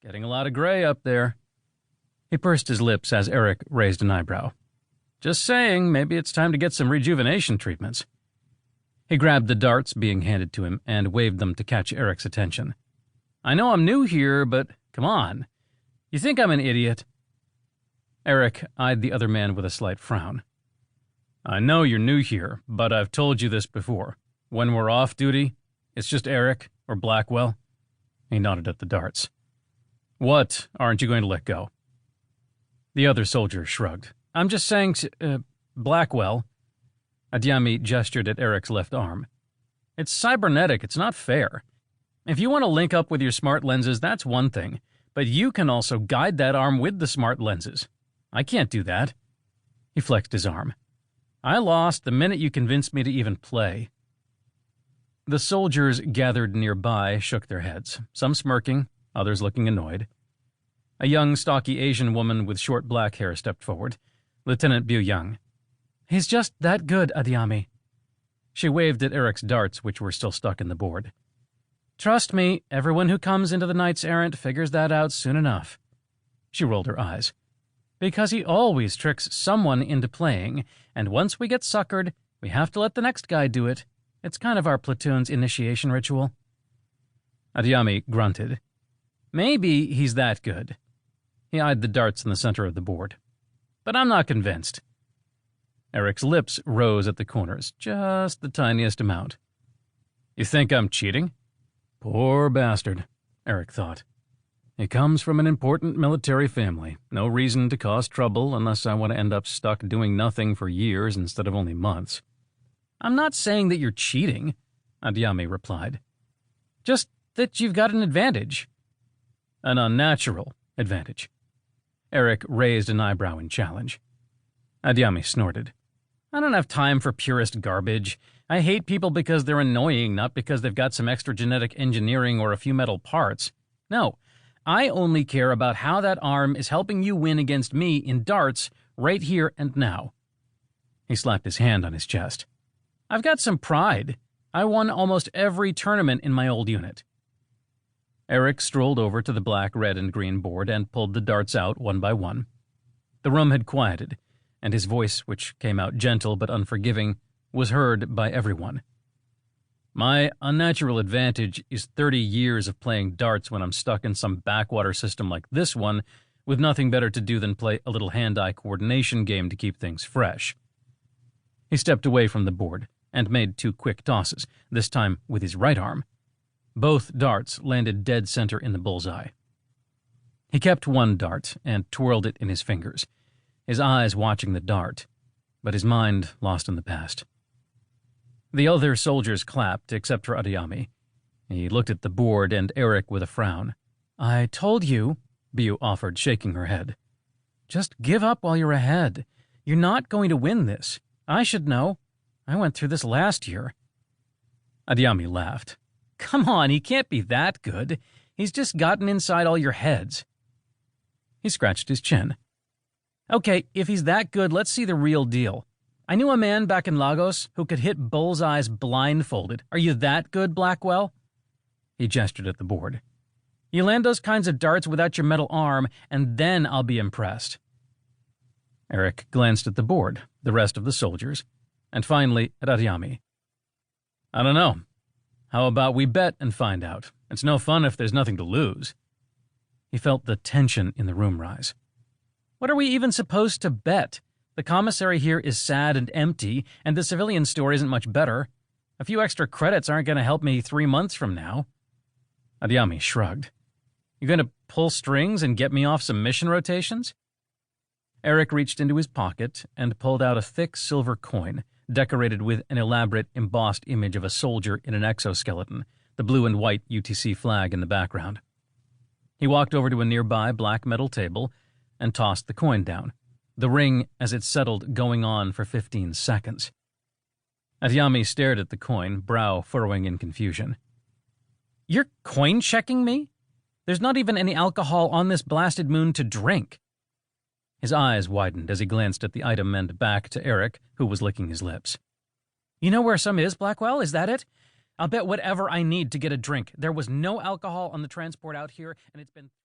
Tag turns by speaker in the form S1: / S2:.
S1: Getting a lot of gray up there. He pursed his lips as Eric raised an eyebrow. Just saying, maybe it's time to get some rejuvenation treatments. He grabbed the darts being handed to him and waved them to catch Eric's attention. I know I'm new here, but come on. You think I'm an idiot? Eric eyed the other man with a slight frown. I know you're new here, but I've told you this before. When we're off duty, it's just Eric or Blackwell. He nodded at the darts. What aren't you going to let go? The other soldier shrugged. I'm just saying, Blackwell. Adyami gestured at Eric's left arm. It's cybernetic, it's not fair. If you want to link up with your smart lenses, that's one thing, but you can also guide that arm with the smart lenses. I can't do that. He flexed his arm. I lost the minute you convinced me to even play. The soldiers gathered nearby shook their heads, some smirking, others looking annoyed. A young, stocky Asian woman with short black hair stepped forward. Lieutenant Bu-young. He's just that good, Adyami. She waved at Eric's darts, which were still stuck in the board. Trust me, everyone who comes into the Knights Errant figures that out soon enough. She rolled her eyes. Because he always tricks someone into playing, and once we get suckered, we have to let the next guy do it. It's kind of our platoon's initiation ritual. Adyami grunted. Maybe he's that good. He eyed the darts in the center of the board. But I'm not convinced. Eric's lips rose at the corners, just the tiniest amount. You think I'm cheating? Poor bastard, Eric thought. He comes from an important military family. No reason to cause trouble unless I want to end up stuck doing nothing for years instead of only months. I'm not saying that you're cheating, Adyami replied. Just that you've got an advantage. An unnatural advantage. Eric raised an eyebrow in challenge. Adyami snorted. I don't have time for purist garbage. I hate people because they're annoying, not because they've got some extra genetic engineering or a few metal parts. No, I only care about how that arm is helping you win against me in darts right here and now. He slapped his hand on his chest. I've got some pride. I won almost every tournament in my old unit. Eric strolled over to the black, red, and green board and pulled the darts out one by one. The room had quieted, and his voice, which came out gentle but unforgiving, was heard by everyone. My unnatural advantage is 30 years of playing darts when I'm stuck in some backwater system like this one, with nothing better to do than play a little hand-eye coordination game to keep things fresh. He stepped away from the board and made 2 quick tosses, this time with his right arm. Both darts landed dead center in the bullseye. He kept one dart and twirled it in his fingers, his eyes watching the dart, but his mind lost in the past. The other soldiers clapped, except for Adyami. He looked at the board and Eric with a frown. I told you, Bu offered, shaking her head. Just give up while you're ahead. You're not going to win this. I should know. I went through this last year. Adyami laughed. Come on, he can't be that good. He's just gotten inside all your heads. He scratched his chin. Okay, if he's that good, let's see the real deal. I knew a man back in Lagos who could hit bullseyes blindfolded. Are you that good, Blackwell? He gestured at the board. You land those kinds of darts without your metal arm, and then I'll be impressed. Eric glanced at the board, the rest of the soldiers, and finally at Adyami. I don't know. How about we bet and find out? It's no fun if there's nothing to lose. He felt the tension in the room rise. What are we even supposed to bet? The commissary here is sad and empty, and the civilian store isn't much better. A few extra credits aren't going to help me 3 months from now. Adyami shrugged. You going to pull strings and get me off some mission rotations? Eric reached into his pocket and pulled out a thick silver coin, decorated with an elaborate embossed image of a soldier in an exoskeleton, the blue and white UTC flag in the background. He walked over to a nearby black metal table and tossed the coin down, the ring as it settled going on for 15 seconds. Adyami stared at the coin, brow furrowing in confusion. You're coin-checking me? There's not even any alcohol on this blasted moon to drink. His eyes widened as he glanced at the item and back to Eric, who was licking his lips. You know where some is, Blackwell? Is that it? I'll bet whatever I need to get a drink. There was no alcohol on the transport out here, and it's been...